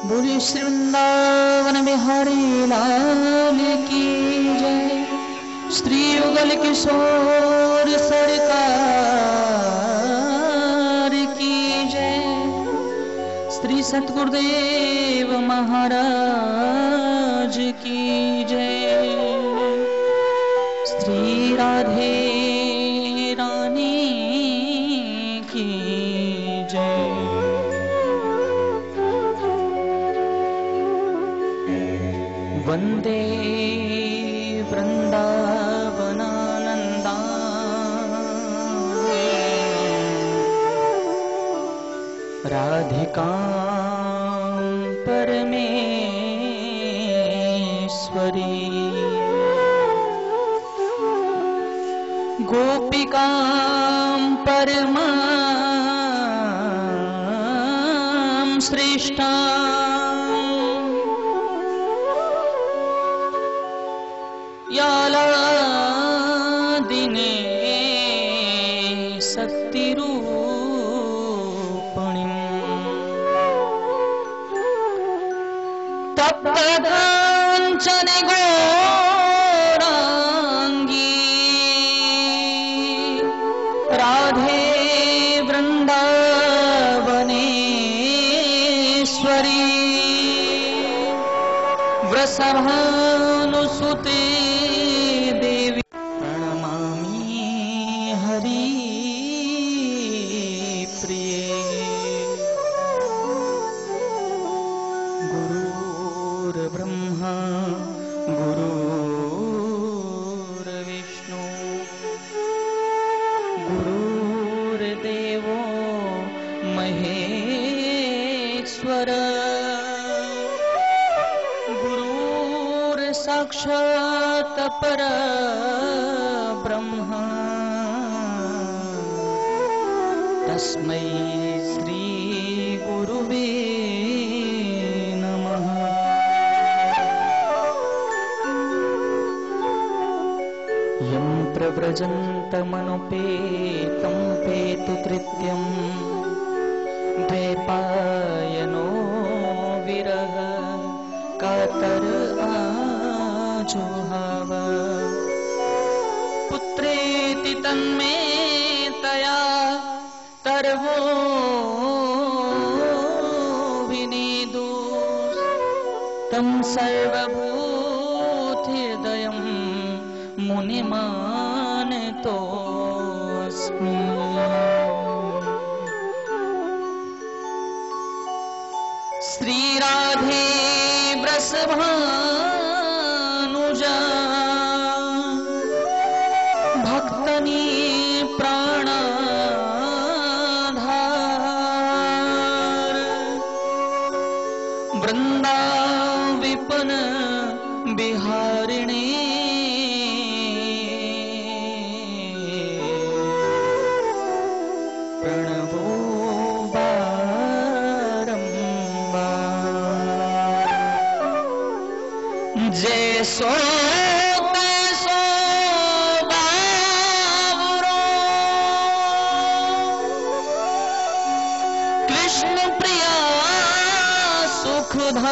बोले श्री वृंदावन बिहारी लाल की जय। श्री युगल किशोर सरकार की जय। श्री सतगुरुदेव महाराज की जय। श्री राधे रानी की जय। वंदे वृंदावनानंदा राधिकां परमेश्वरी गोपिकां परमां श्रेष्ठा यालादिने शक्तिरूपिणीं तप्तकाञ्चन गौरांगी राधे वृंदावनेश्वरी वृषभानुसुते देवी प्रणमामि हरि प्रिये। गुरुर्ब्रह्मा गुरुर्विष्णु गुरुर्देवो महेश्वर साक्षात् परब्रह्म तस्मै श्री गुरुवे नमः। यं प्रव्रजन्तमनुपेतं पेतुकृत्यं द्वैपायनो विरह कातर आजुहाव पुत्रेति तन्मे तया तरवो विनीदु तं सर्वभूतहृदयं मुनिमानतोऽस्मि। श्री राधे वृषभानुजा भक्तनी प्राणाधार वृंदाविपन बिहारिणी प्रणवो जैसो तैसो बावरो कृष्ण प्रिया सुखधाम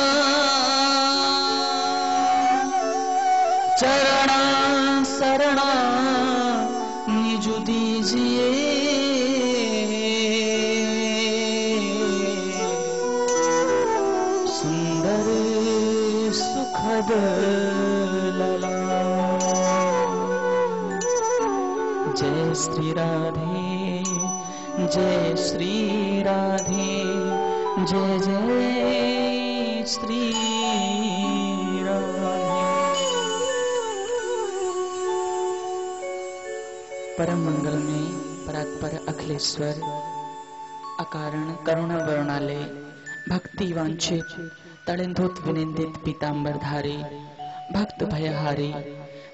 चरणा शरणा निज दीजिए सुंदर सुखद लला। जय श्री राधे जय श्री राधे जय जय श्री राधे। परम मंगल में परात्पर अखिलेश्वर अकारण करुणा वर्णाले भक्ति वांछित तड़िंधुत विनिंदित पीतांबरधारी भक्त भयहारी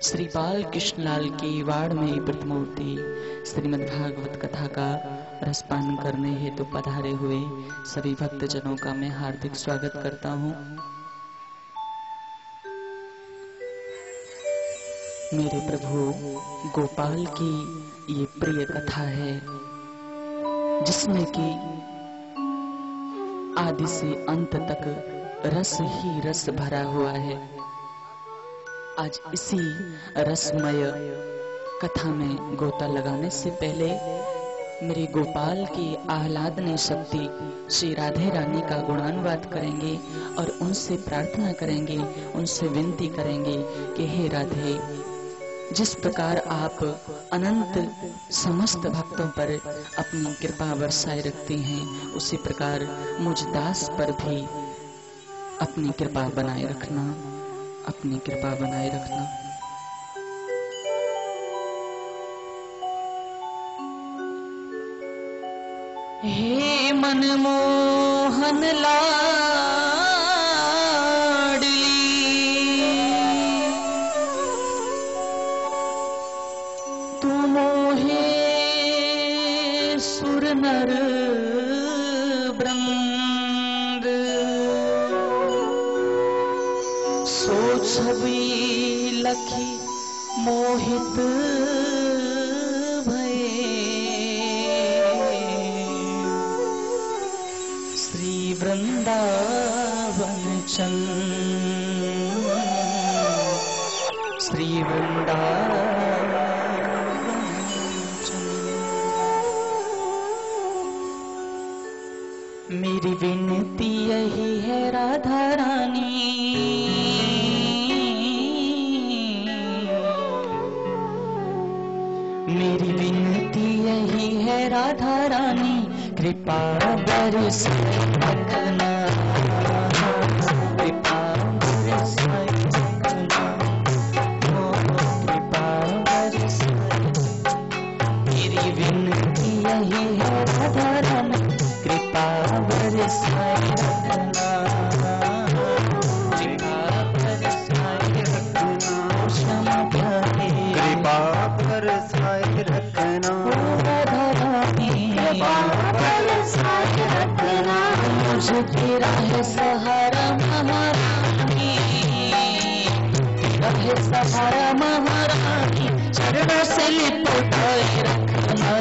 श्री बाल कृष्णलाल की वाड़ में प्रतिमूर्ति श्रीमद्भागवत कथा का रसपान करने हेतु पधारे हुए सभी भक्तजनों का मैं हार्दिक स्वागत करता हूँ। मेरे प्रभु गोपाल की ये प्रिय कथा है जिसमें कि आदि से अंत तक रस ही रस भरा हुआ है। आज इसी रसमय कथा में गोता लगाने से पहले मेरे गोपाल की आह्लादनीय शक्ति श्री राधे रानी का गुणानुवाद करेंगे और उनसे प्रार्थना करेंगे, उनसे विनती करेंगे कि हे राधे, जिस प्रकार आप अनंत समस्त भक्तों पर अपनी कृपा बरसाए रखती हैं, उसी प्रकार मुझ दास पर भी अपनी कृपा बनाए रखना, अपनी कृपा बनाए रखना। हे मनमोहन लाडली, तू मोहे सुर नर वृंद, सो छवि लखी मोहित वृंदावन चंद, श्री वृंदावन चंद। मेरी विनती यही है राधा रानी, मेरी विनती यही है राधा रानी, कृपा बरसाए रखना, कृपा बरसाए रखना, कृपा बरसाए। मेरी विनती यही है राधा रानी, कृपा बरसाए रखना, कृपा बरसाए रखना, क्षमा प्यारे, कृपा बरसाए रखना, राधा रानी, मुझे तेरा है सहारा महारानी, तेरा है सहारा महारानी, चरणों से लिपटाए रखना,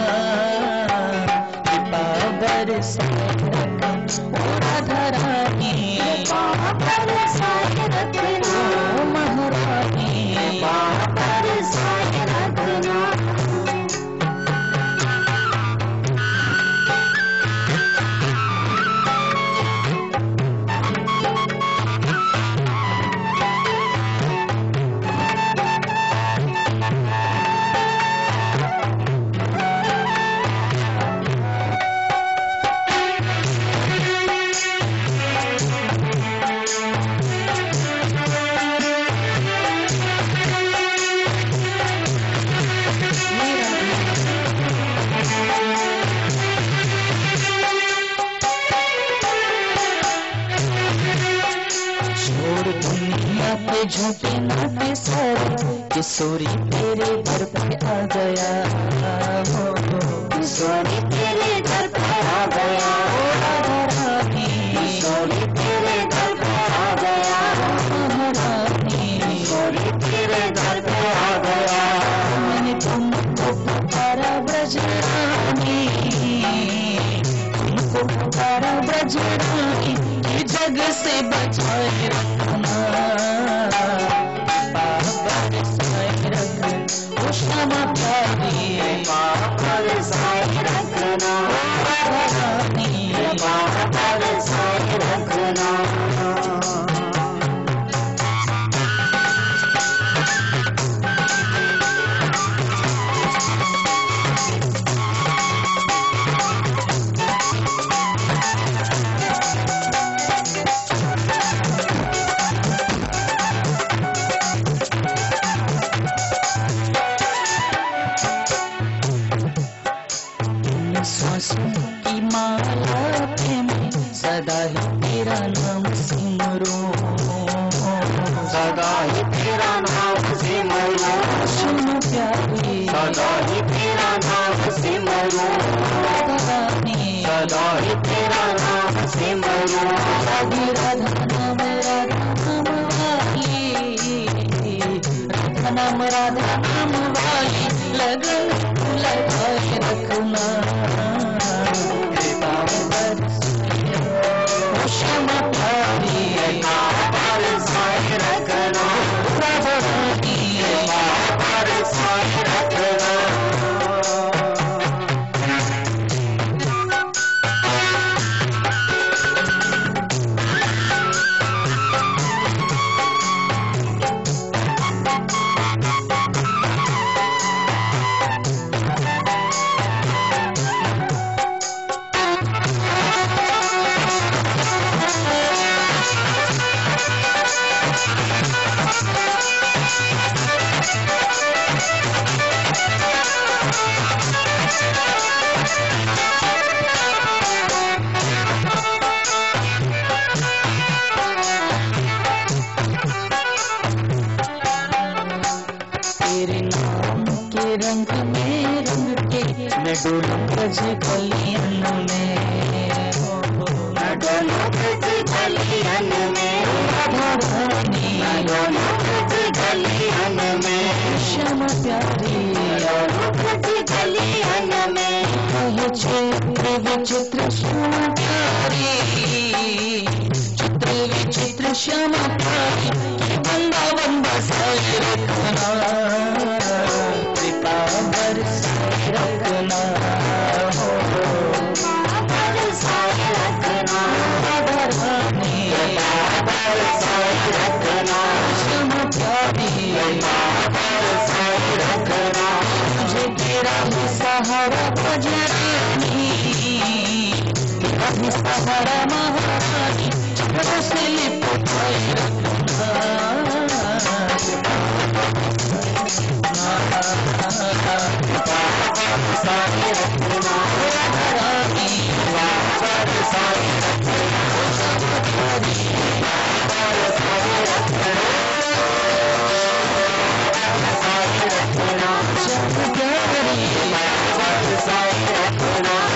कृपा बरसाए रखना, ओ राधा रानी, कृपा बरसाए रखना, ओ महारानी, कृपा बरसाए रखना। झूठे नाते सारे किशोरी तेरे दर पे आ गया, किशोरी तेरे दर पे आ गया, राधा रानी, किशोरी तेरे दर पे आ गया, महारानी, किशोरी तेरे दर पे आ गया। मैंने तुमको पुकारा ब्रजरानी, तुमको पुकारा ब्रजरानी, ये जग से बचाए रखना, क्षमा प्यारी, बरसाए रखना, रानी, बरसाए रखना। सांसों की माला पे मैं सदा ही तेरा नाम सिमरूं, सदा ही तेरा नाम सिमरूं, सुन प्यारी, सदा ही तेरा नाम सिमरूं, रानी, सदा ही तेरा नाम सिमरूं, राधे राधा नाम वाली, राधा नाम वाली, लगन लगाए रखना, क्षमा प्यारी, के रंग में रंग के मैं डोलूं ब्रज कलियन में, मैं डोलूं ब्रज कलियन में, राधा रानी मैं डोलूं ब्रज कलियन में, श्यामा प्यारी डोलूं ब्रज कलियन में, कहे चित्र विचित्र श्यामा प्यारी, चित्र विचित्र श्यामा प्यारी, बंदा बंदा साए रखना, कृपा बरसाए रखना, बरसाए रखना, राधा रानी बरसाए रखना, श्यामा प्यारी, बरसाए रखना, मुझे तेरा ही सहारा बजरानी, तेरा ही सहारा महारानी, चित्रों से लिपटाए रखना, बरसाए रखना, राधा रानी बरसाए रखना, श्यामा प्यारी बरसाए रखना,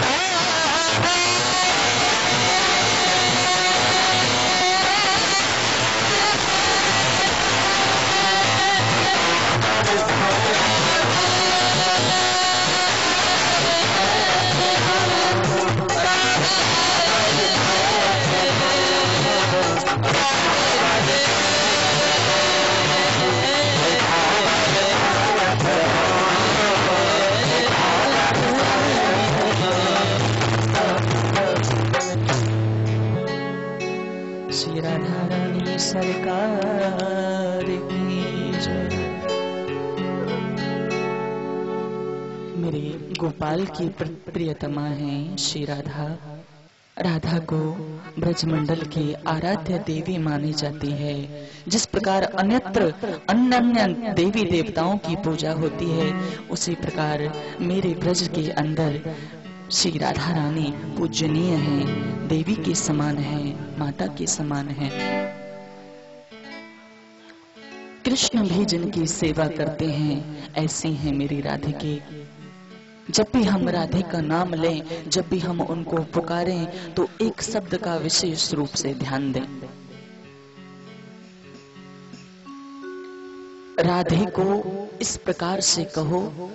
श्री राधा रानी सरकार की जय। मेरे गोपाल की प्रियतमा हैं श्री राधा। राधा को ब्रजमंडल की आराध्य देवी मानी जाती है। जिस प्रकार अन्यत्र अन्य देवी देवताओं की पूजा होती है, उसी प्रकार मेरे ब्रज के अंदर श्री राधा रानी पूजनीय है, देवी के समान है, माता के समान है। कृष्ण भी जिनकी सेवा करते हैं, ऐसी हैं मेरी राधिके। जब भी हम राधे का नाम लें, जब भी हम उनको पुकारें, तो एक शब्द का विशेष रूप से ध्यान दें। राधे को इस प्रकार से कहो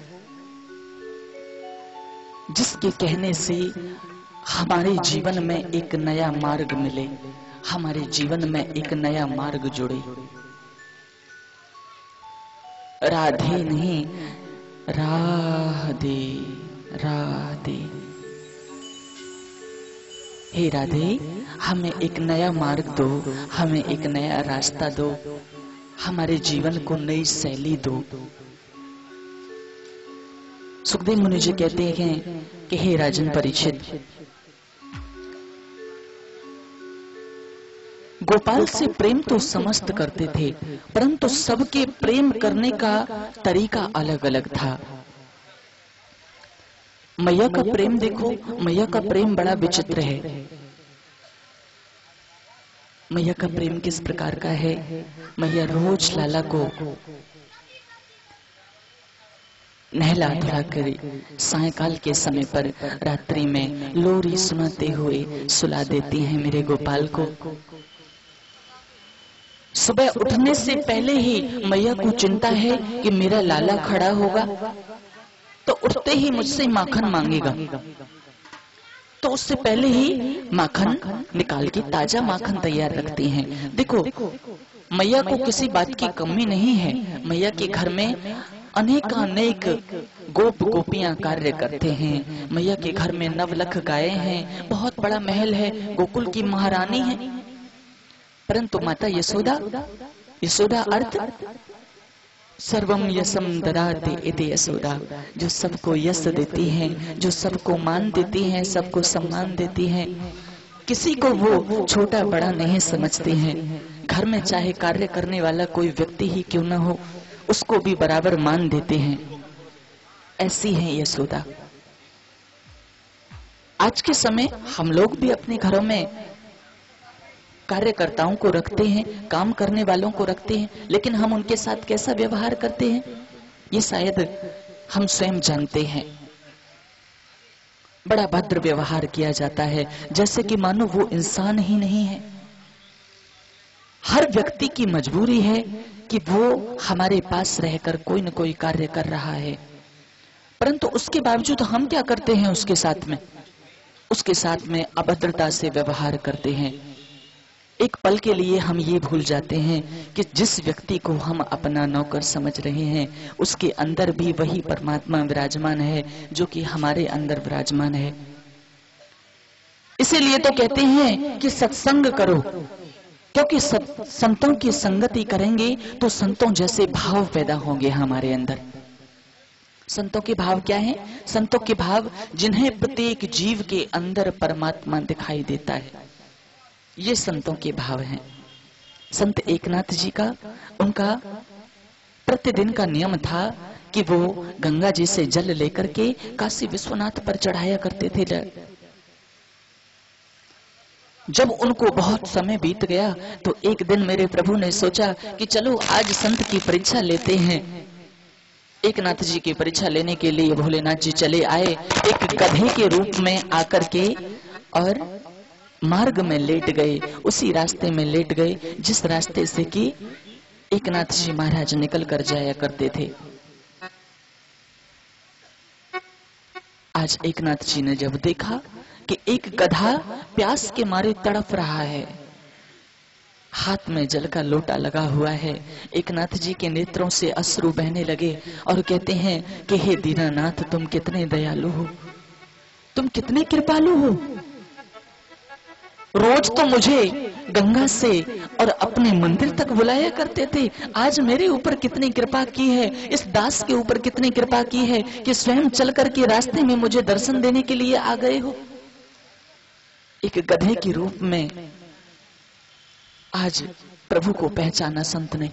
जिसके कहने से हमारे जीवन में एक नया मार्ग मिले, हमारे जीवन में एक नया मार्ग जुड़े। राधे नहीं, राधे राधे। हे राधे, हमें एक नया मार्ग दो, हमें एक नया रास्ता दो, हमारे जीवन को नई शैली दो। सुखदेव मुनि जी कहते हैं कि हे राजन परीक्षित, गोपाल से प्रेम तो समस्त करते थे, परंतु सबके प्रेम करने का तरीका अलग अलग था। मैया का प्रेम देखो, मैया का प्रेम बड़ा विचित्र है। मैया का प्रेम किस प्रकार का है? मैया रोज लाला को नहला धुला कर सायकाल के समय पर रात्रि में लोरी सुनाते हुए सुला देती हैं मेरे गोपाल को। सुबह उठने से पहले ही मैया को चिंता है कि मेरा लाला खड़ा होगा तो उठते ही मुझसे माखन मांगेगा, तो उससे पहले ही माखन निकाल के ताजा माखन तैयार रखती हैं। देखो, मैया को किसी बात की कमी नहीं है। मैया के घर में अनेक गोप गोपियां कार्य करते हैं। मैया के घर में नवलख गायें हैं, बहुत बड़ा महल है, गोकुल की महारानी है। परंतु माता यशोदा, यशोदा अर्थ सर्वम यशम ददाति इति यशोदा, जो सबको यश देती हैं, जो सबको मान देती हैं, सबको सम्मान देती हैं। किसी को वो छोटा बड़ा नहीं समझती हैं। घर में चाहे कार्य करने वाला कोई व्यक्ति ही क्यों न हो, उसको भी बराबर मान देते हैं। ऐसी है यशोदा। आज के समय हम लोग भी अपने घरों में कार्यकर्ताओं को रखते हैं, काम करने वालों को रखते हैं, लेकिन हम उनके साथ कैसा व्यवहार करते हैं, ये शायद हम स्वयं जानते हैं। बड़ा भद्र व्यवहार किया जाता है, जैसे कि मानो वो इंसान ही नहीं है। हर व्यक्ति की मजबूरी है कि वो हमारे पास रहकर कोई न कोई कार्य कर रहा है, परंतु उसके बावजूद हम क्या करते हैं? उसके साथ में अभद्रता से व्यवहार करते हैं। एक पल के लिए हम ये भूल जाते हैं कि जिस व्यक्ति को हम अपना नौकर समझ रहे हैं, उसके अंदर भी वही परमात्मा विराजमान है जो कि हमारे अंदर विराजमान है। इसीलिए तो कहते हैं कि सत्संग करो, क्योंकि संतों की संगति करेंगे तो संतों जैसे भाव पैदा होंगे हमारे अंदर। संतों के भाव क्या हैं? संतों के भाव जिन्हें प्रत्येक जीव के अंदर परमात्मा दिखाई देता है, ये संतों के भाव हैं। संत एकनाथ जी का, उनका प्रतिदिन का नियम था कि वो गंगा जी से जल लेकर के काशी विश्वनाथ पर चढ़ाया करते थे। जब उनको बहुत समय बीत गया तो एक दिन मेरे प्रभु ने सोचा कि चलो आज संत की परीक्षा लेते हैं। एकनाथ जी की परीक्षा लेने के लिए भोलेनाथ जी चले आए, एक गधे के रूप में आकर के, और मार्ग में लेट गए, उसी रास्ते में लेट गए जिस रास्ते से कि एकनाथ जी महाराज निकल कर जाया करते थे। आज एकनाथ जी ने जब देखा कि एक गधा प्यास के मारे तड़प रहा है, हाथ में जल का लोटा लगा हुआ है, एकनाथ जी के नेत्रों से अश्रु बहने लगे और कहते हैं कि हे दीनानाथ, तुम कितने दयालु हो, तुम कितने कृपालु हो। रोज तो मुझे गंगा से और अपने मंदिर तक बुलाया करते थे, आज मेरे ऊपर कितनी कृपा की है, इस दास के ऊपर कितनी कृपा की है कि स्वयं चल करके रास्ते में मुझे दर्शन देने के लिए आ गए हो। एक गधे के रूप में आज प्रभु को पहचाना संत ने।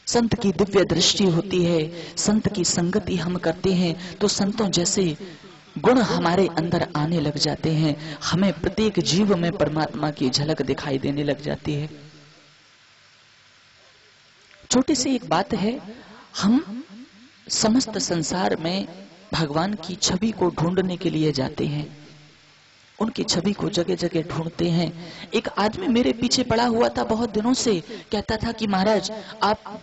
संत की दिव्य दृष्टि होती है, संत की संगति हम करते हैं तो संतों जैसे गुण हमारे अंदर आने लग जाते हैं, हमें प्रत्येक जीव में परमात्मा की झलक दिखाई देने लग जाती है। छोटी सी एक बात है, हम समस्त संसार में भगवान की छवि को ढूंढने के लिए जाते हैं, उनकी छवि को जगह जगह ढूंढते हैं। एक आदमी मेरे पीछे पड़ा हुआ था बहुत दिनों से, कहता था कि महाराज आप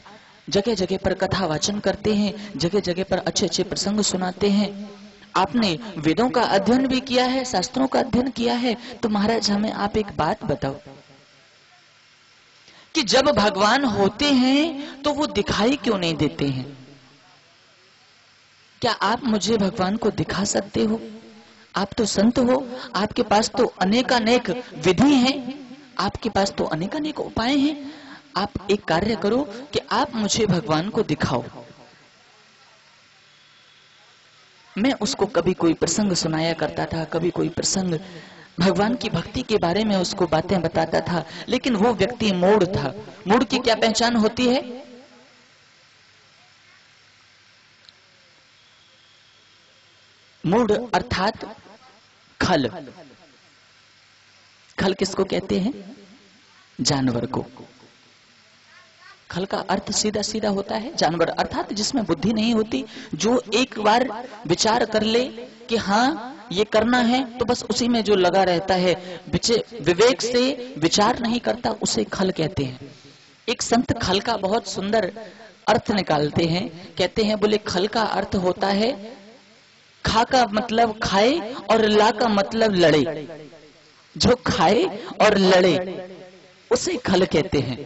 जगह जगह पर कथा वाचन करते हैं, जगह जगह पर अच्छे अच्छे प्रसंग सुनाते हैं, आपने वेदों का अध्ययन भी किया है, शास्त्रों का अध्ययन किया है, तो महाराज हमें आप एक बात बताओ कि जब भगवान होते हैं तो वो दिखाई क्यों नहीं देते हैं? क्या आप मुझे भगवान को दिखा सकते हो? आप तो संत हो, आपके पास तो अनेकानेक विधि हैं, आपके पास तो अनेकानेक उपाय हैं, आप एक कार्य करो कि आप मुझे भगवान को दिखाओ। मैं उसको कभी कोई प्रसंग सुनाया करता था, कभी कोई प्रसंग भगवान की भक्ति के बारे में उसको बातें बताता था, लेकिन वो व्यक्ति मूढ़ था। मूढ़ की क्या पहचान होती है? मूढ़ अर्थात खल। खल किसको कहते हैं? जानवर को। खल का अर्थ सीधा सीधा होता है जानवर, अर्थात जिसमें बुद्धि नहीं होती, जो एक बार विचार कर ले कि हाँ ये करना है तो बस उसी में जो लगा रहता है, विवेक से विचार नहीं करता, उसे खल कहते हैं। एक संत खल का बहुत सुंदर अर्थ निकालते हैं, कहते हैं बोले खल का अर्थ होता है खा का मतलब खाए और ला का मतलब लड़े। जो खाए और लड़े उसे खल कहते हैं,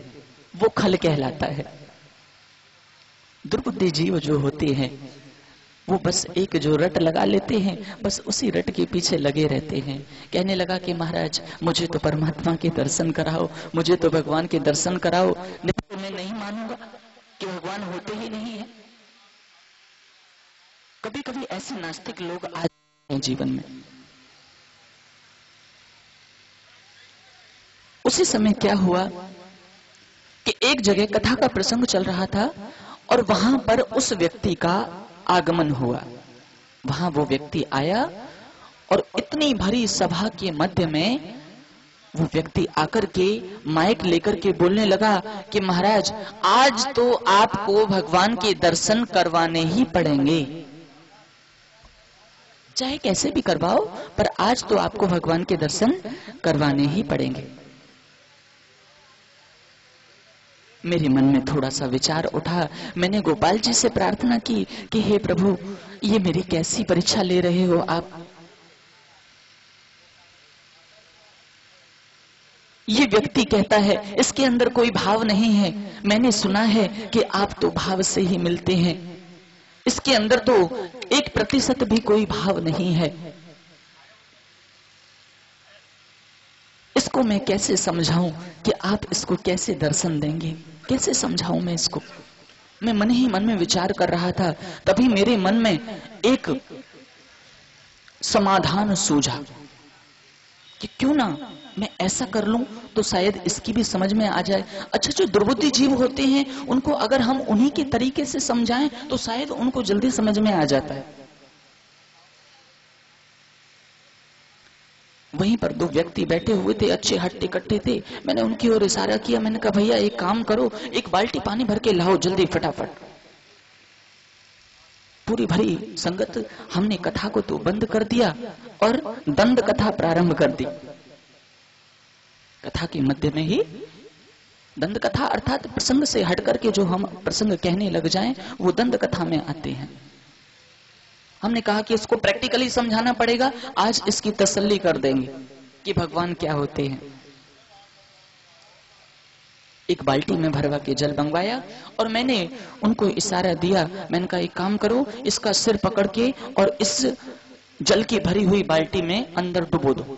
वो खल कहलाता है। दुर्बुद्धि जीव जो होते हैं वो बस एक जो रट लगा लेते हैं, बस उसी रट के पीछे लगे रहते हैं। कहने लगा कि महाराज मुझे तो परमात्मा के दर्शन कराओ, मुझे तो भगवान के दर्शन कराओ, नहीं तो मैं नहीं मानूंगा कि भगवान होते ही नहीं है। कभी कभी ऐसे नास्तिक लोग आ जाते हैं जीवन में। उसी समय क्या हुआ कि एक जगह कथा का प्रसंग चल रहा था और वहां पर उस व्यक्ति का आगमन हुआ। वहां वो व्यक्ति आया और इतनी भरी सभा के मध्य में वो व्यक्ति आकर के माइक लेकर के बोलने लगा कि महाराज आज तो आपको भगवान के दर्शन करवाने ही पड़ेंगे, चाहे कैसे भी करवाओ पर आज तो आपको भगवान के दर्शन करवाने ही पड़ेंगे। मेरे मन में थोड़ा सा विचार उठा। मैंने गोपाल जी से प्रार्थना की कि हे प्रभु, ये मेरी कैसी परीक्षा ले रहे हो आप? ये व्यक्ति कहता है इसके अंदर कोई भाव नहीं है। मैंने सुना है कि आप तो भाव से ही मिलते हैं, इसके अंदर तो 1% भी कोई भाव नहीं है। इसको मैं कैसे समझाऊं कि आप इसको कैसे दर्शन देंगे, कैसे समझाऊं मैं इसको? मैं मन ही मन में विचार कर रहा था, तभी मेरे मन में एक समाधान सूझा कि क्यों ना मैं ऐसा कर लूं तो शायद इसकी भी समझ में आ जाए। अच्छा, जो दुर्बुद्धि जीव होते हैं उनको अगर हम उन्हीं के तरीके से समझाएं तो शायद उनको जल्दी समझ में आ जाता है। वहीं पर दो व्यक्ति बैठे हुए थे, अच्छे हट्टे कट्टे थे। मैंने उनकी ओर इशारा किया, मैंने कहा भैया एक काम करो, एक बाल्टी पानी भर के लाओ जल्दी फटाफट। पूरी भरी संगत हमने कथा को तो बंद कर दिया और दंड कथा प्रारंभ कर दी। कथा के मध्य में ही दंड कथा अर्थात प्रसंग से हट करके जो हम प्रसंग कहने लग जाएं वो दंड कथा में आते हैं। हमने कहा कि इसको प्रैक्टिकली समझाना पड़ेगा, आज इसकी तसल्ली कर देंगे कि भगवान क्या होते हैं। एक बाल्टी में भरवा के जल मंगवाया और मैंने उनको इशारा दिया। मैंने कहा एक काम करो, इसका सिर पकड़ के और इस जल की भरी हुई बाल्टी में अंदर डुबो दो।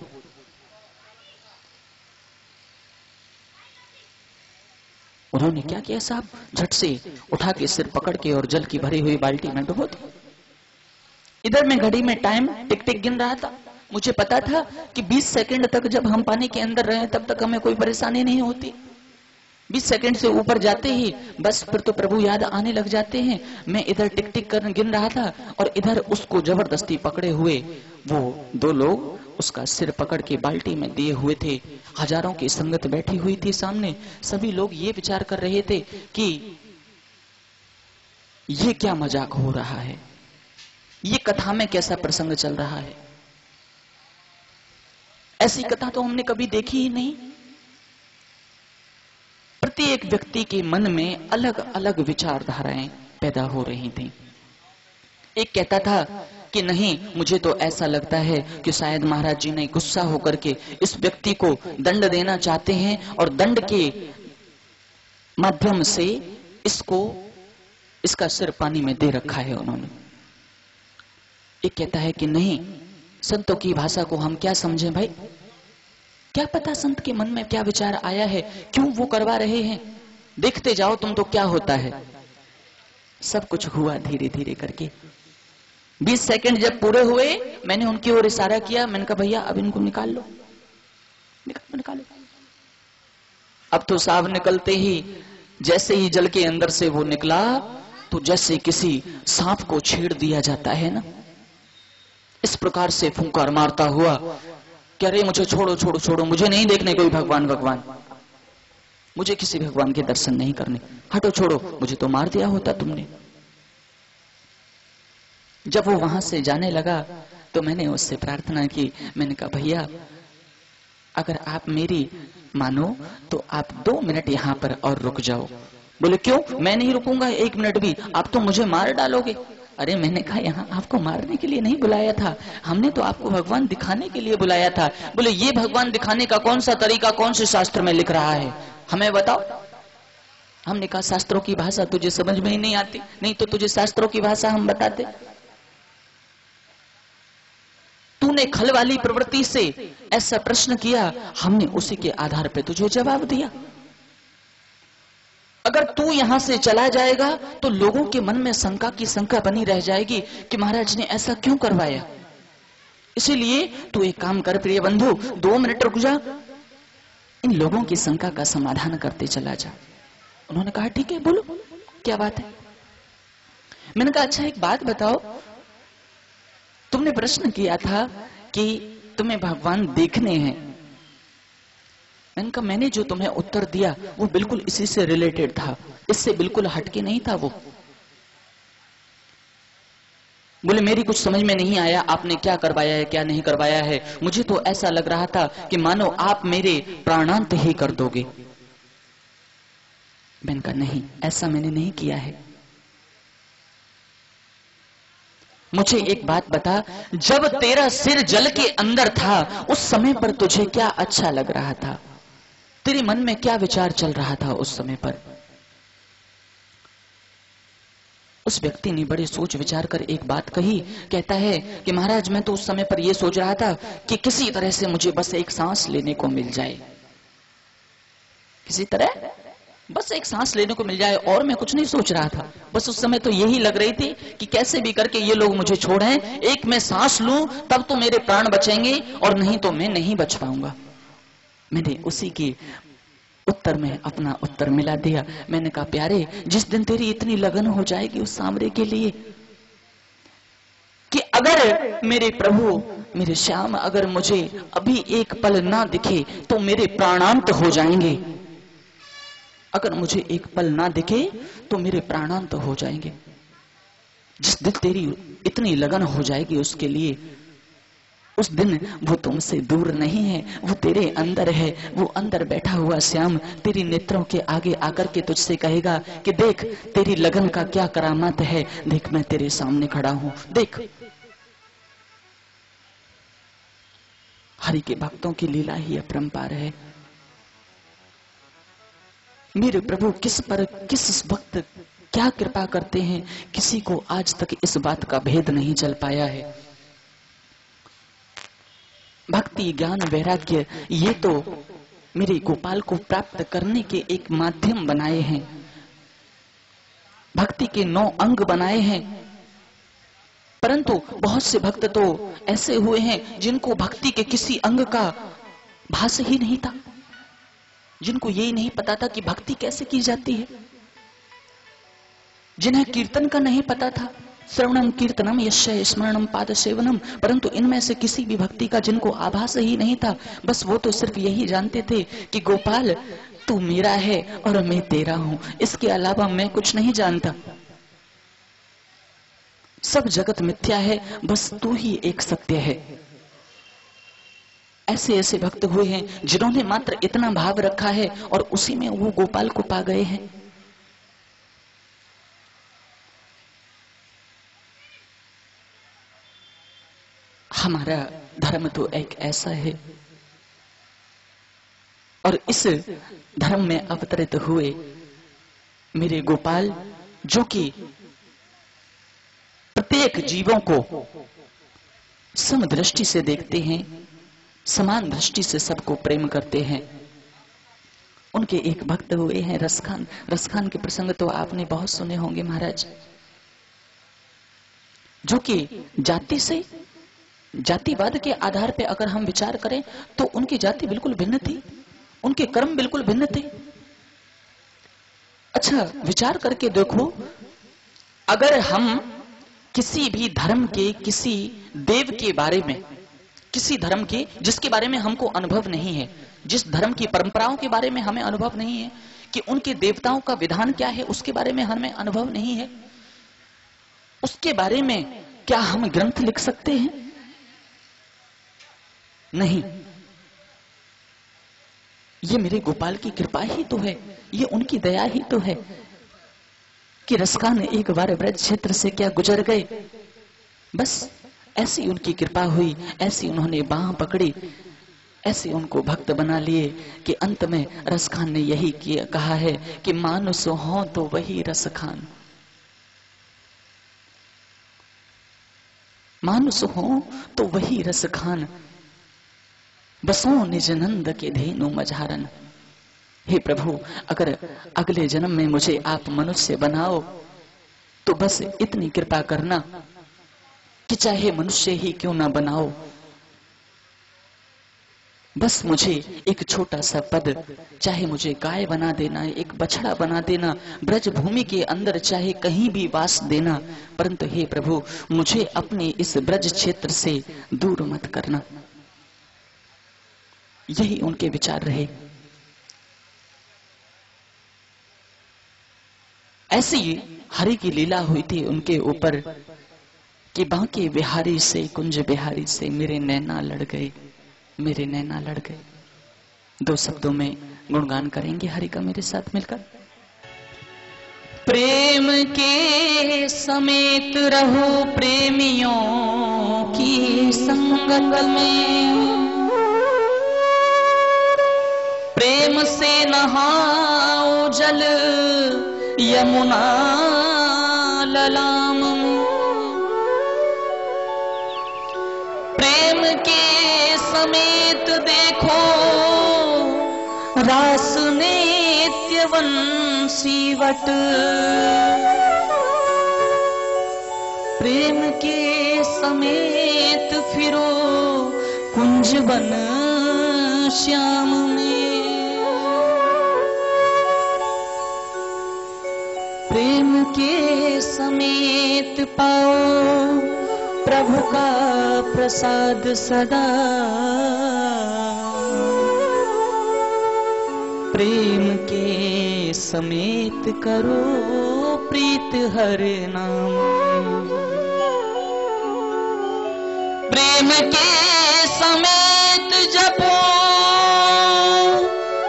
उन्होंने क्या किया साहब, झट से उठा के सिर पकड़ के और जल की भरी हुई बाल्टी में डुबो दी। इधर मैं घड़ी में टाइम टिक टिक गिन रहा था। मुझे पता था कि 20 सेकंड तक जब हम पानी के अंदर रहे तब तक हमें कोई परेशानी नहीं होती। 20 सेकंड से ऊपर जाते ही बस फिर तो प्रभु याद आने लग जाते हैं। मैं इधर टिक टिक कर गिन रहा था और इधर उसको जबरदस्ती पकड़े हुए वो दो लोग उसका सिर पकड़ के बाल्टी में दिए हुए थे। हजारों की संगत बैठी हुई थी सामने। सभी लोग ये विचार कर रहे थे कि ये क्या मजाक हो रहा है, ये कथा में कैसा प्रसंग चल रहा है। ऐसी कथा तो हमने कभी देखी ही नहीं। प्रत्येक व्यक्ति के मन में अलग अलग विचारधाराएं पैदा हो रही थी। एक कहता था कि नहीं, मुझे तो ऐसा लगता है कि शायद महाराज जी ने गुस्सा होकर के इस व्यक्ति को दंड देना चाहते हैं और दंड के माध्यम से इसका सिर पानी में दे रखा है उन्होंने। एक कहता है कि नहीं, संतों की भाषा को हम क्या समझें भाई, क्या पता संत के मन में क्या विचार आया है, क्यों वो करवा रहे हैं, देखते जाओ तुम तो क्या होता है। सब कुछ हुआ धीरे धीरे करके। 20 सेकंड जब पूरे हुए मैंने उनकी ओर इशारा किया। मैंने कहा भैया अब इनको निकाल लो, निकालो। अब तो साहब निकलते ही जैसे ही जल के अंदर से वो निकला तो जैसे किसी सांप को छेड़ दिया जाता है ना, इस प्रकार से फुंकार मारता हुआ कह रहे मुझे छोड़ो छोड़ो छोड़ो, मुझे नहीं देखने कोई भगवान भगवान, मुझे किसी भगवान के दर्शन नहीं करने, हटो छोड़ो, मुझे तो मार दिया होता तुमने। जब वो वहां से जाने लगा तो मैंने उससे प्रार्थना की। मैंने कहा भैया अगर आप मेरी मानो तो आप 2 मिनट यहां पर और रुक जाओ। बोले क्यों, मैं नहीं रुकूंगा 1 मिनट भी, आप तो मुझे मार डालोगे। अरे मैंने कहा यहाँ आपको मारने के लिए नहीं बुलाया था, हमने तो आपको भगवान दिखाने के लिए बुलाया था। बोले ये भगवान दिखाने का कौन सा तरीका कौन से शास्त्र में लिख रहा है, हमें बताओ। हमने कहा शास्त्रों की भाषा तुझे समझ में ही नहीं आती, नहीं तो तुझे शास्त्रों की भाषा हम बताते। तूने खल वाली प्रवृत्ति से ऐसा प्रश्न किया, हमने उसी के आधार पर तुझे जवाब दिया। अगर तू यहां से चला जाएगा तो लोगों के मन में शंका की शंका बनी रह जाएगी कि महाराज ने ऐसा क्यों करवाया। इसीलिए तू एक काम कर प्रिय बंधु, 2 मिनट रुक जा, इन लोगों की शंका का समाधान करते चला जा। उन्होंने कहा ठीक है, बोलो क्या बात है। मैंने कहा अच्छा एक बात बताओ, तुमने प्रश्न किया था कि तुम्हें भगवान देखने हैं, मैंने कहा मैंने जो तुम्हें उत्तर दिया वो बिल्कुल इसी से रिलेटेड था, इससे बिल्कुल हटके नहीं था वो। बोले मेरी कुछ समझ में नहीं आया, आपने क्या करवाया है क्या नहीं करवाया है, मुझे तो ऐसा लग रहा था कि मानो आप मेरे प्राणांत ही कर दोगे। मैंने कहा नहीं, ऐसा मैंने नहीं किया है। मुझे एक बात बता, जब तेरा सिर जल के अंदर था उस समय पर तुझे क्या अच्छा लग रहा था, तेरे मन में क्या विचार चल रहा था उस समय पर? उस व्यक्ति ने बड़े सोच विचार कर एक बात कही, कहता है कि महाराज मैं तो उस समय पर यह सोच रहा था कि किसी तरह से मुझे बस एक सांस लेने को मिल जाए, किसी तरह बस एक सांस लेने को मिल जाए, और मैं कुछ नहीं सोच रहा था। बस उस समय तो यही लग रही थी कि कैसे भी करके ये लोग मुझे छोड़ें, एक मैं सांस लूं तब तो मेरे प्राण बचेंगे और नहीं तो मैं नहीं बच पाऊंगा। मैंने उसी के उत्तर में अपना उत्तर मिला दिया। मैंने कहा प्यारे, जिस दिन तेरी इतनी लगन हो जाएगी उस सांवरे के लिए कि अगर मेरे प्रभु मेरे श्याम अगर मुझे अभी एक पल ना दिखे तो मेरे प्राणांत हो जाएंगे, अगर मुझे एक पल ना दिखे तो मेरे प्राणांत हो जाएंगे। जिस दिन तेरी इतनी लगन हो जाएगी उसके लिए, उस दिन वो तुमसे दूर नहीं है, वो तेरे अंदर है। वो अंदर बैठा हुआ श्याम तेरी नेत्रों के आगे आकर के तुझसे कहेगा कि देख तेरी लगन का क्या करामात है, देख मैं तेरे सामने खड़ा हूं, देख। हरि के भक्तों की लीला ही अपरंपार है। मेरे प्रभु किस पर किस वक्त क्या कृपा करते हैं, किसी को आज तक इस बात का भेद नहीं चल पाया है। भक्ति ज्ञान वैराग्य ये तो मेरे गोपाल को प्राप्त करने के एक माध्यम बनाए हैं, भक्ति के 9 अंग बनाए हैं। परंतु बहुत से भक्त तो ऐसे हुए हैं जिनको भक्ति के किसी अंग का भास ही नहीं था, जिनको यही नहीं पता था कि भक्ति कैसे की जाती है, जिन्हें कीर्तन का नहीं पता था, श्रवणम कीर्तनम यस्य स्मरणम पाद सेवनम, परंतु इनमें से किसी भी भक्ति का जिनको आभास ही नहीं था, बस वो तो सिर्फ यही जानते थे कि गोपाल तू मेरा है और मैं तेरा हूं, इसके अलावा मैं कुछ नहीं जानता, सब जगत मिथ्या है, बस तू ही एक सत्य है। ऐसे ऐसे भक्त हुए हैं जिन्होंने मात्र इतना भाव रखा है और उसी में वो गोपाल को पा गए हैं। हमारा धर्म तो एक ऐसा है, और इस धर्म में अवतरित हुए मेरे गोपाल जो कि प्रत्येक जीवों को समदृष्टि से देखते हैं, समान दृष्टि से सबको प्रेम करते हैं, उनके एक भक्त हुए हैं रसखान। रसखान के प्रसंग तो आपने बहुत सुने होंगे महाराज, जो कि जाति से जातिवाद के आधार पे अगर हम विचार करें तो उनकी जाति बिल्कुल भिन्न थी, उनके कर्म बिल्कुल भिन्न थे। अच्छा विचार करके देखो, अगर हम किसी भी धर्म के किसी देव के बारे में, किसी धर्म के जिसके बारे में हमको अनुभव नहीं है, जिस धर्म की परंपराओं के बारे में हमें अनुभव नहीं है, कि उनके देवताओं का विधान क्या है उसके बारे में हमें अनुभव नहीं है, उसके बारे में क्या हम ग्रंथ लिख सकते हैं? नहीं। ये मेरे गोपाल की कृपा ही तो है, ये उनकी दया ही तो है कि रसखान एक बार ब्रज क्षेत्र से क्या गुजर गए, बस ऐसी उनकी कृपा हुई, ऐसी उन्होंने बाह पकड़ी, ऐसे उनको भक्त बना लिए कि अंत में रसखान ने यही कहा है कि मानुस हो तो वही रसखान, मानुस हो तो वही रसखान, बसो निज नंद के धेनु मझारन। हे प्रभु, अगर अगले जन्म में मुझे आप मनुष्य बनाओ तो बस इतनी कृपा करना कि चाहे मनुष्य ही क्यों ना बनाओ, बस मुझे एक छोटा सा पद, चाहे मुझे गाय बना देना, एक बछड़ा बना देना, ब्रज भूमि के अंदर चाहे कहीं भी वास देना, परंतु हे प्रभु मुझे अपने इस ब्रज क्षेत्र से दूर मत करना। यही उनके विचार रहे। ऐसी हरि की लीला हुई थी उनके ऊपर कि बांके बिहारी से, कुंज बिहारी से मेरे नैना लड़ गए, मेरे नैना लड़ गए। दो शब्दों में गुणगान करेंगे हरि का मेरे साथ मिलकर। प्रेम के समेत रहो प्रेमियों की संगत में, प्रेम से नहाओ जल यमुना ललाम में, प्रेम के समेत देखो रास नित्य वंशीवट, प्रेम के समेत फिरो कुंज बन श्याम में, प्रेम के समेत पाओ प्रभु का प्रसाद सदा, प्रेम के समेत करो प्रीत हर नाम, प्रेम के समेत जपो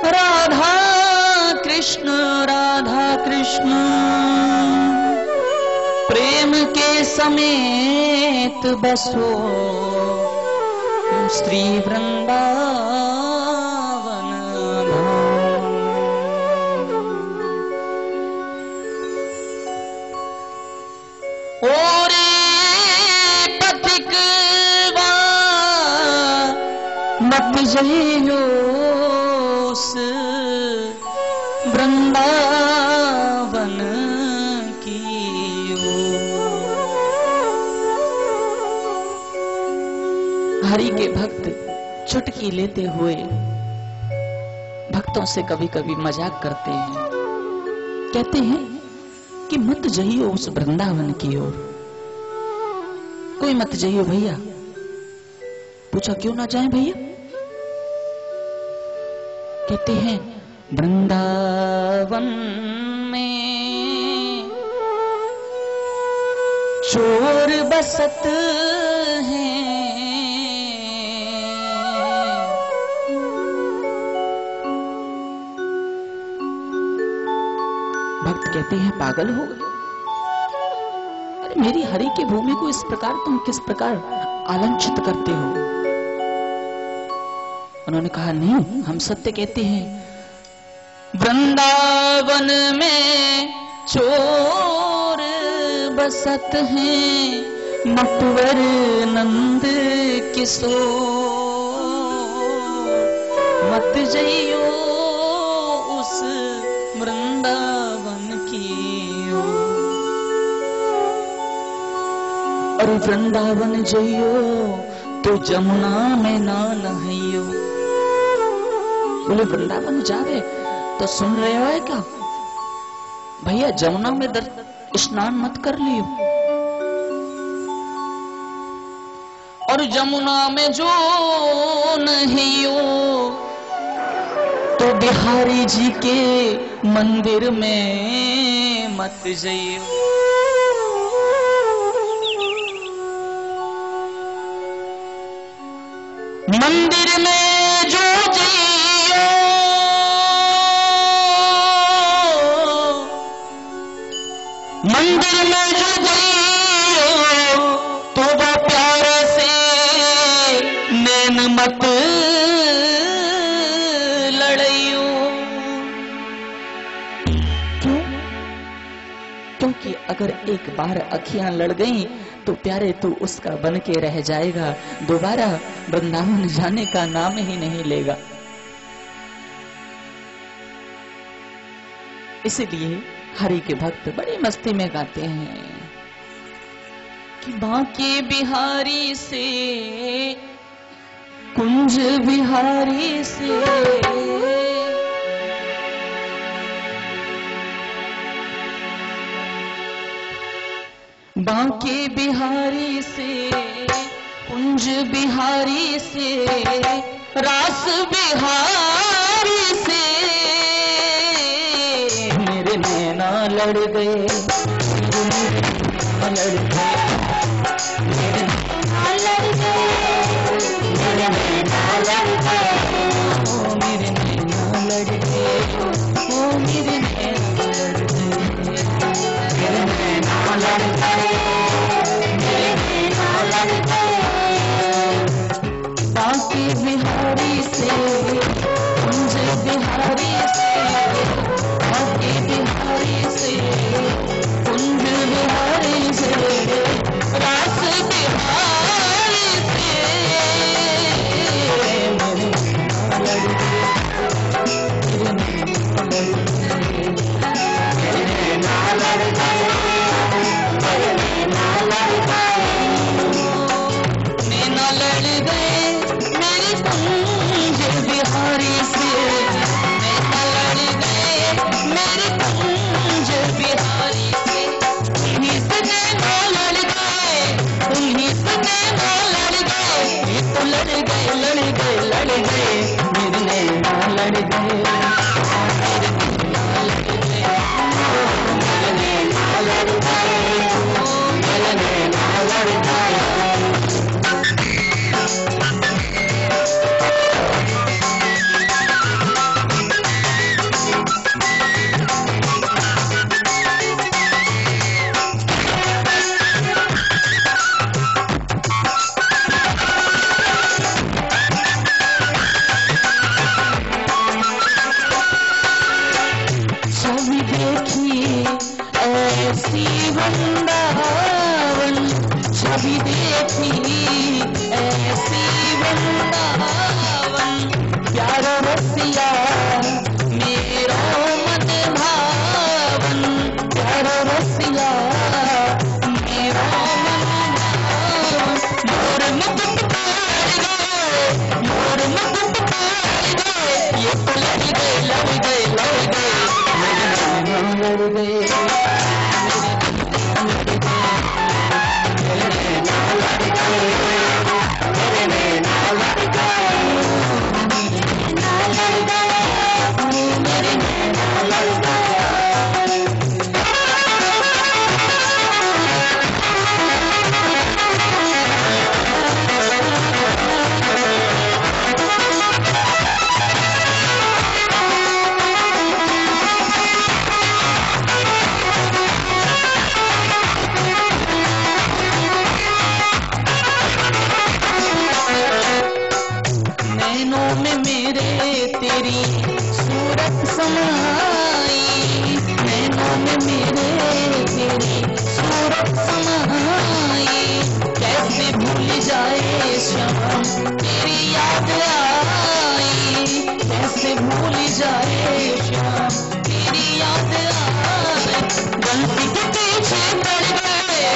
राधा कृष्ण, राधा कृष्ण, प्रेम के समेत बसो श्री वृंदावन धाम। और पथिक मत जइयो वृंदावन की ओर। हरि के भक्त चुटकी लेते हुए भक्तों से कभी कभी मजाक करते हैं, कहते हैं कि मत जइयो उस वृंदावन की ओर, कोई मत जइयो भैया। पूछा क्यों ना जाएं भैया? कहते हैं वृंदावन में चोर बसत हैं, भक्त कहते हैं पागल हो गए, अरे मेरी हरि की भूमि को इस प्रकार तुम किस प्रकार आलंचित करते हो? उन्होंने कहा नहीं, हम सत्य कहते हैं। वृंदावन में चोर बसत हैं, नटवर नंद किशोर, मत जइयो उस वृंदावन की ओर। और वृंदावन जइयो तो जमुना में ना नहाइयो। बोले वृंदावन जावे तो सुन रहे हो है क्या भैया, जमुना में स्नान मत कर लियो। और जमुना में जो नहियो तो बिहारी जी के मंदिर में मत जइयो। मंदिर में जो जइयो मंदिर में जो जइयो तो वो प्यारे से नैन मत लड़इयो। क्यों? क्योंकि अगर एक बार अखियां लड़ गई तो प्यारे तू उसका बन के रह जाएगा, दोबारा वृंदावन जाने का नाम ही नहीं लेगा। इसलिए हरि के भक्त बड़ी मस्ती में गाते हैं कि बांके बिहारी से, कुंज बिहारी से, बांके बिहारी से, कुंज बिहारी से, रास बिहारी से मेरे नैना नैना लड़ गए, लड़ गए, मेरे नैना लड़ गए, मेरे नैना लड़ गए, ओ मेरे नैना लड़ गए, ओ मेरे नैना लड़ गए, मेरे नैना लड़ गए, मेरे नैना लड़ गए। बांके बिहारी से कुंज बिहारी से, बांके बिहारी से कुंज बिहारी से, रास बिहारी से मेरे नैना लड़ गए, मेरे नैना लड़ गए, मेरे नैना लड़ गए, मेरे नैना लड़ गए, नैना लड़ गए मेरे कुंज बिहारी से, नैना लड़ गए मेरे कुंज बिहारी से, उन्हीं से नैना लड़ गए, उन्हीं से नैना लड़ गए, ये तो लड़ गए, लड़ गए, लड़ गए, मेरे नैना लड़ गए, मेरे नैना लड़ गए, मेरे नैना लड़ गए, मेरे नैना लड़ गए। छवि देखी ऐसी वृंदावन, छवि देखी ऐसी वृंदावन, प्यारा रसिया मेरा मन भावन, प्यारा रसिया मेरा मन भावन, मोर मुकुट पार गए, मोर मुकुट पार गए, ये तो लड़ गए, लड़ गए, लड़ गए, मेरे नैना लड़ गए, मेरे नैना लड़ गए, मेरे नैना लड़ गए, मेरे नैना लड़ गए, मेरे नैना लड़ गए। नैनों में मेरे तेरी सूरत समाई, नैनों में मेरे तेरी सूरत समाई, कैसे भूल जाए श्याम तेरी याद आई, कैसे भूल जाए श्याम तेरी याद आई, बंसी के पीछे पड़ गए,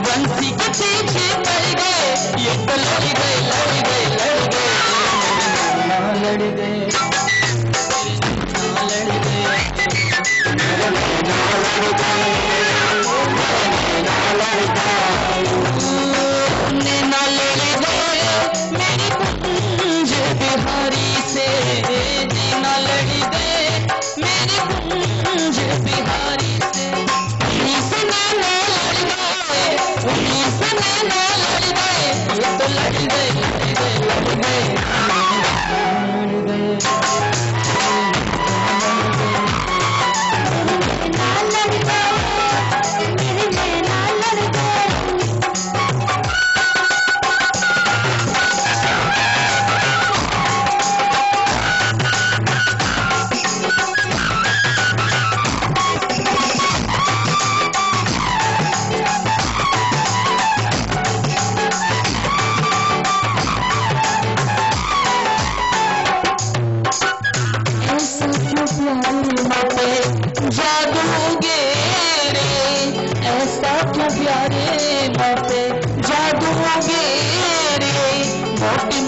बंसी के पीछे पड़ गए, ये तो लड़ गए, लड़ गए, लड़ गए, लड़ गए, मेरे नैना लड़ गए, मेरे नैना लड़ गए, नैना लड़ गए, नैना लड़ गए मेरे कुंज बिहारी से, नैना लड़ गए मेरे कुंज बिहारी से, उन्हीं से नैना लड़ गए, उन्हीं से नैना लड़ गए, ये तो लड़ गए, लड़ गए, लड़ गए,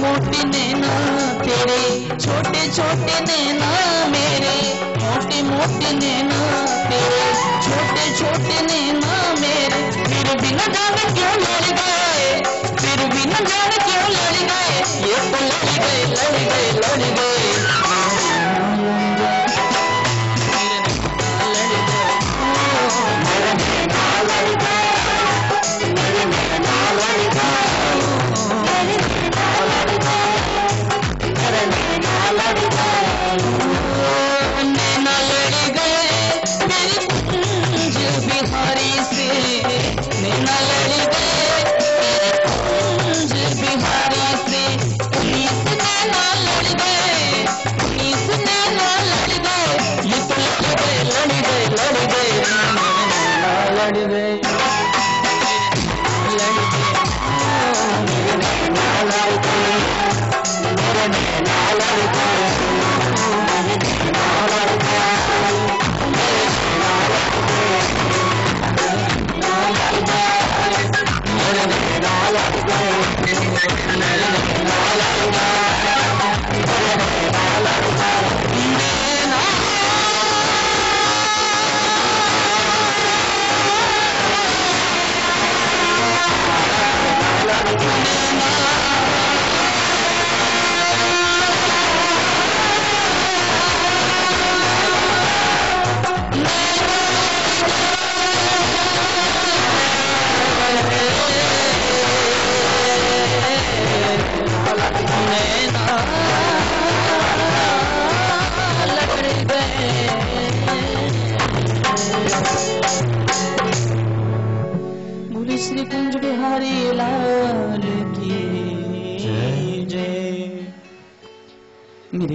मोटी नैना तेरे, छोटे छोटे नैना मेरे, मोटी मोटी नैना तेरे, छोटे छोटे नैना मेरे, फिर भी न जाने क्यों लड़ गए, फिर भी न जाने क्यों लड़ गए, ये तो लड़ गए, लड़ गए, लड़ गए, लड़ गए,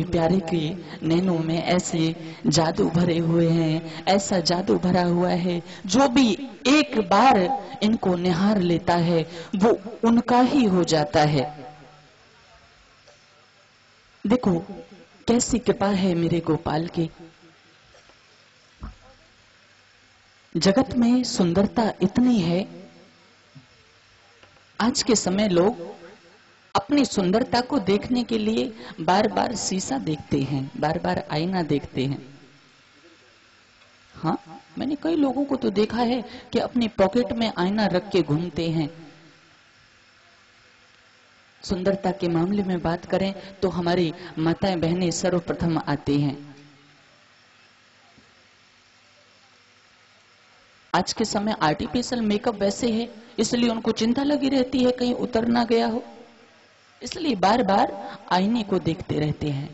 प्यारे के नैनों में ऐसे जादू भरे हुए हैं, ऐसा जादू भरा हुआ है, जो भी एक बार इनको निहार लेता है वो उनका ही हो जाता है। देखो कैसी कृपा है मेरे गोपाल की। जगत में सुंदरता इतनी है, आज के समय लोग अपनी सुंदरता को देखने के लिए बार बार शीशा देखते हैं, बार बार आईना देखते हैं। हाँ, मैंने कई लोगों को तो देखा है कि अपनी पॉकेट में आईना रख के घूमते हैं। सुंदरता के मामले में बात करें तो हमारी माताएं बहनें सर्वप्रथम आती हैं। आज के समय आर्टिफिशियल मेकअप वैसे है, इसलिए उनको चिंता लगी रहती है कहीं उतर ना गया हो, इसलिए बार बार आईने को देखते रहते हैं।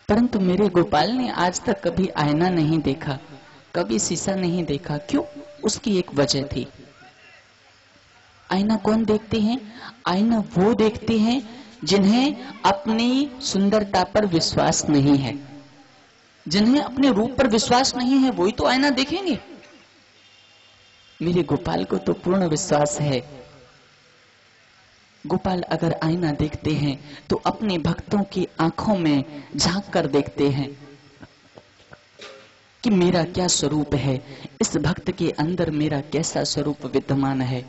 परंतु मेरे गोपाल ने आज तक कभी आईना नहीं देखा, कभी शीशा नहीं देखा। क्यों? उसकी एक वजह थी। आईना कौन देखते हैं? आईना वो देखते हैं जिन्हें अपनी सुंदरता पर विश्वास नहीं है, जिन्हें अपने रूप पर विश्वास नहीं है, वही तो आईना देखेंगे। मेरे गोपाल को तो पूर्ण विश्वास है। गोपाल अगर आईना देखते हैं तो अपने भक्तों की आंखों में झांक कर देखते हैं कि मेरा क्या स्वरूप है, इस भक्त के अंदर मेरा कैसा स्वरूप विद्यमान है।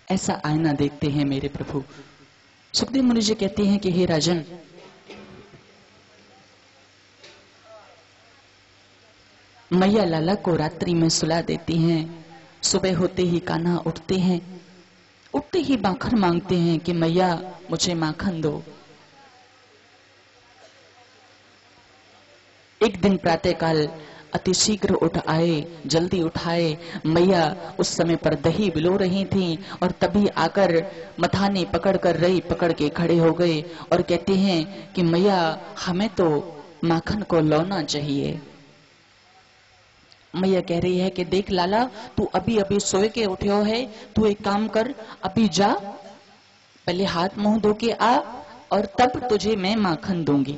ऐसा आईना देखते हैं मेरे प्रभु। सुखदेव मुनि जी कहते हैं कि हे राजन, मैया लाला को रात्रि में सुला देती हैं, सुबह होते ही कान्हा उठते हैं, उठते ही माखन मांगते हैं कि मैया मुझे माखन दो। एक दिन प्रातःकाल अति शीघ्र उठ आए, जल्दी उठाए। मैया उस समय पर दही बिलो रही थी और तभी आकर मथाने पकड़कर रई पकड़ के खड़े हो गए और कहते हैं कि मैया हमें तो माखन को लौना चाहिए। मैया कह रही है कि देख लाला, तू अभी अभी सोए के उठ्यो है, तू एक काम कर, अभी जा, पहले हाथ मुंह धो के आ और तब तुझे मैं माखन दूंगी।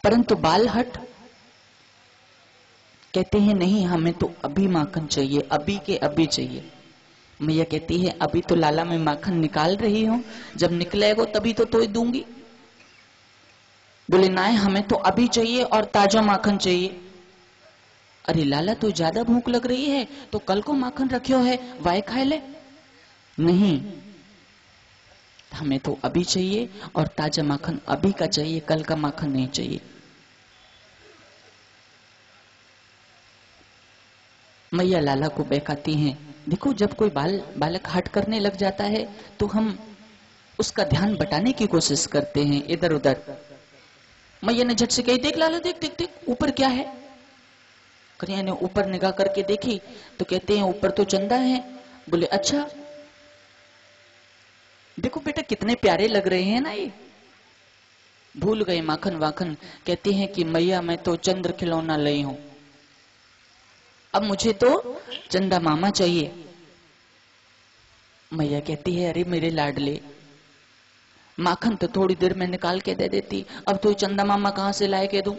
परंतु बालहट कहते हैं नहीं, हमें तो अभी माखन चाहिए, अभी के अभी चाहिए। मैया कहती है अभी तो लाला मैं माखन निकाल रही हूं, जब निकलेगा तभी तो तोय दूंगी। बोले ना, हमें तो अभी चाहिए और ताजा माखन चाहिए। अरे लाला, तो ज्यादा भूख लग रही है तो कल को माखन रखियो है, वाय खाए ले। नहीं, हमें तो अभी चाहिए और ताजा माखन अभी का चाहिए, कल का माखन नहीं चाहिए। मैया लाला को बहकाती हैं। देखो, जब कोई बालक हट करने लग जाता है तो हम उसका ध्यान बटाने की कोशिश करते हैं इधर उधर। मैया ने झट से कही, देख लाला, देख देख देख, ऊपर क्या है। कन्हैया ने ऊपर निगाह करके देखी तो कहते हैं ऊपर तो चंदा है। बोले अच्छा, देखो बेटा कितने प्यारे लग रहे हैं ना ये। भूल गए माखन वाखन। कहते हैं कि मैया मैं तो चंद्र खिलौना लाई हूं, अब मुझे तो चंदा मामा चाहिए। मैया कहती है अरे मेरे लाडले, माखन तो थोड़ी देर में निकाल के दे देती, अब तो चंदा मामा कहां से लाए के दूं।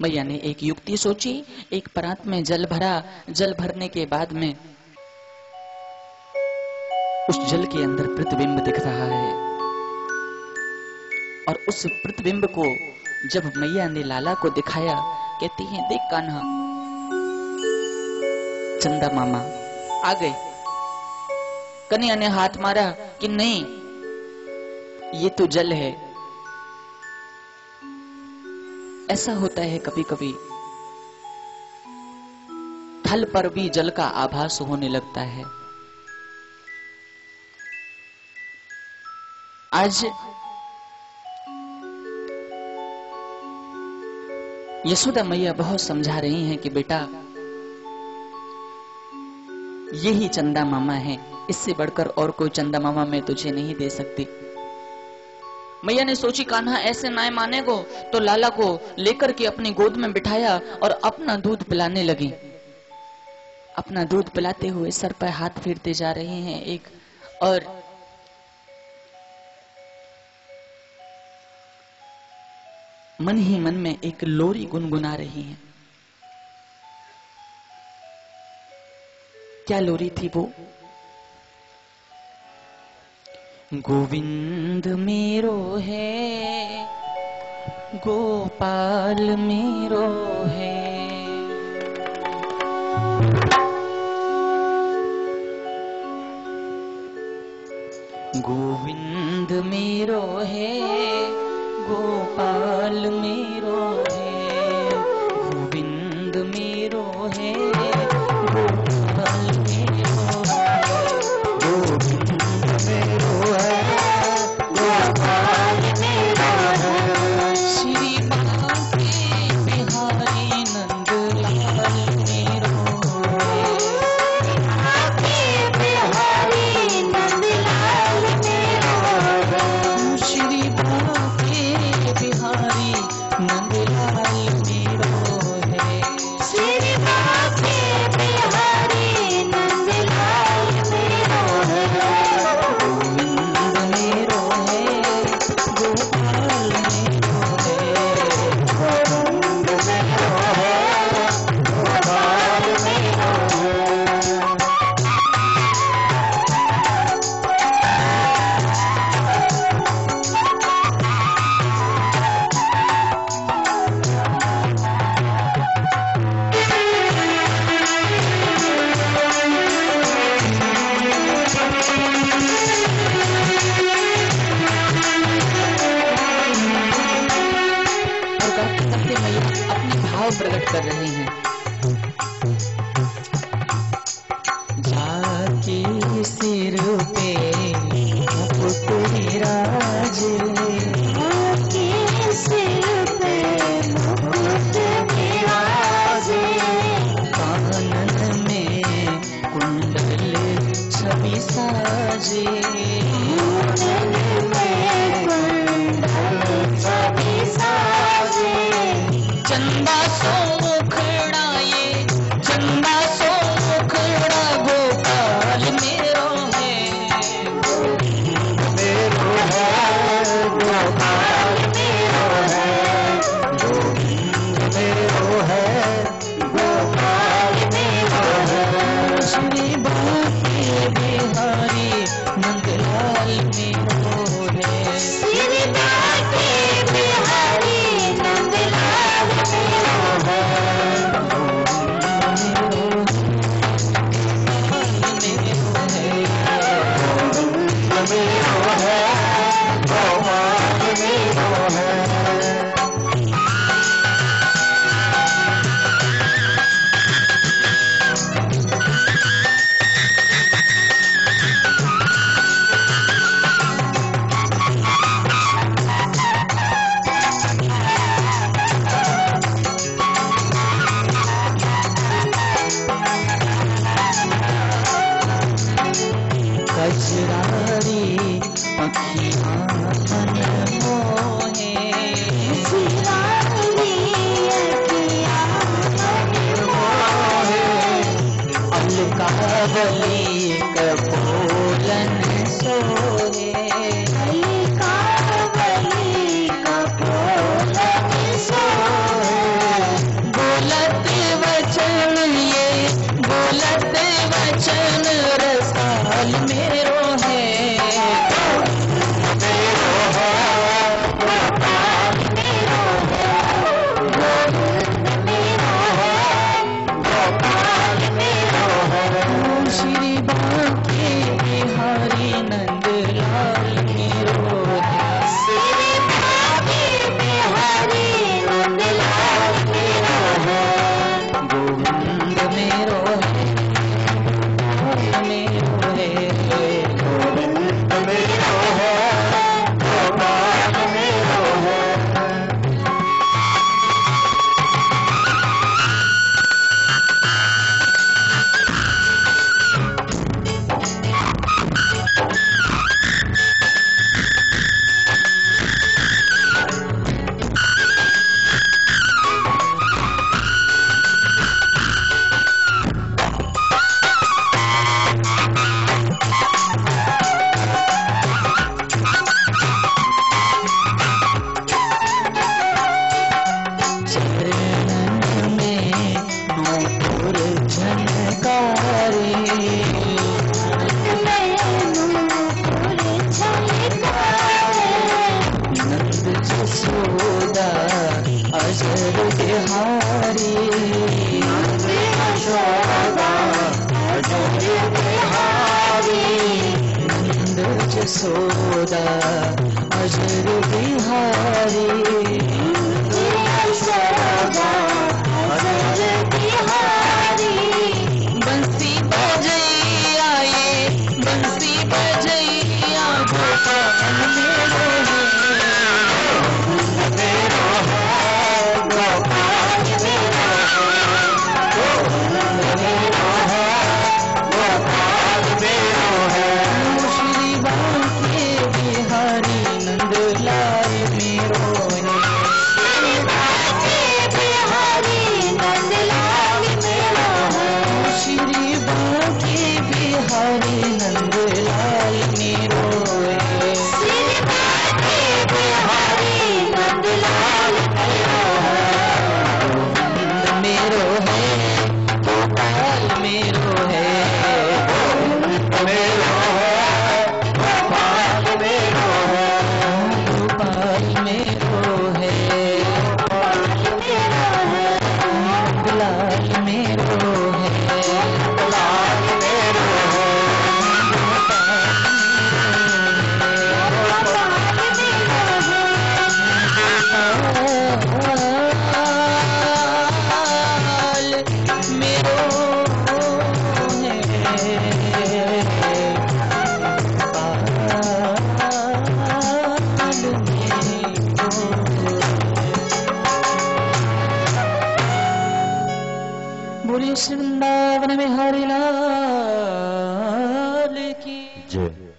मैया ने एक युक्ति सोची। एक परात में जल भरा, जल भरने के बाद में उस जल के अंदर प्रतिबिंब दिख रहा है और उस प्रतिबिंब को जब मैया ने लाला को दिखाया, कहती हैं देख कान्हा, चंदा मामा आ गए। कन्हैया ने हाथ मारा कि नहीं, ये तो जल है। ऐसा होता है कभी कभी, थल पर भी जल का आभास होने लगता है। आज यशोदा मैया बहुत समझा रही हैं कि बेटा यही चंदा मामा है, इससे बढ़कर और कोई चंदा मामा मैं तुझे नहीं दे सकती। मैया ने सोची कान्हा ऐसे ना मानेगो, तो लाला को लेकर के अपनी गोद में बिठाया और अपना दूध पिलाने लगी। अपना दूध पिलाते हुए सर पर हाथ फेरते जा रहे हैं एक, और मन ही मन में एक लोरी गुनगुना रही हैं। क्या लोरी थी वो? गोविंद मेरो है, गोपाल मेरो है, गोविंद मेरो है, गोपाल मेरो है, गोविंद मेरो है, गोपाल मेरो है, गोविंद मेरो है, गोपाल मेरो है, श्री बांके बिहारी नंदलाल मेरो है, बांके बिहारी नंदलाल मेरो है, श्री बांके बिहारी नंदलाल मेरो है, श्री बांके बिहारी नंदलाल मेरो है, गोविंद मेरो है, गोपाल मेरो है, गोविंद मेरो है, गोपाल मेरो है। और गाते गाते मैया अपने भाव प्रकट कर रहे हैं। जाके सिर पे मुकुट विराजे, जाके सिर पे मुकुट विराजे, कानन में कुंडल छवि साजे, कानन में कुंडल छवि साजे, चंदा सो मुखड़ा ये, चंदा सो मुखड़ा गोपाल मेरो है, गोविंद मेरो है, गोपाल मेरो है, गोविंद मेरो है, गोपाल मेरो है, श्री बांके बिहारी नंदलाल मेरो है, श्री बांके बिहारी नंदलाल मेरो है। जसोदा अजर बिहारी, नंद यशोदा अजर बिहारी, नंद जसोदा अजर बिहारी, नंद यशोदा अजर बिहारी। बंसी बजैया ये बंसी बजैया गोपाल मेरो है, मेरो है गोपाल मेरो है, गोपाल मेरो है। श्री बांके बिहारी नंदलाल मेरो है, श्री बांके बिहारी नंदलाल मेरो है, श्री बांके बिहारी नंदलाल मेरो है, श्री बांके बिहारी नंदलाल मेरो है। मेरो है गोपाल मेरो है, मेरो है गोपाल मेरो है, गोपाल मेरो है, गोपाल मेरो है, नंदलाल मेरो है, लाल मेरो है, गोपाल मेरो बोलिए वृंदावन में हरि लाल की जय।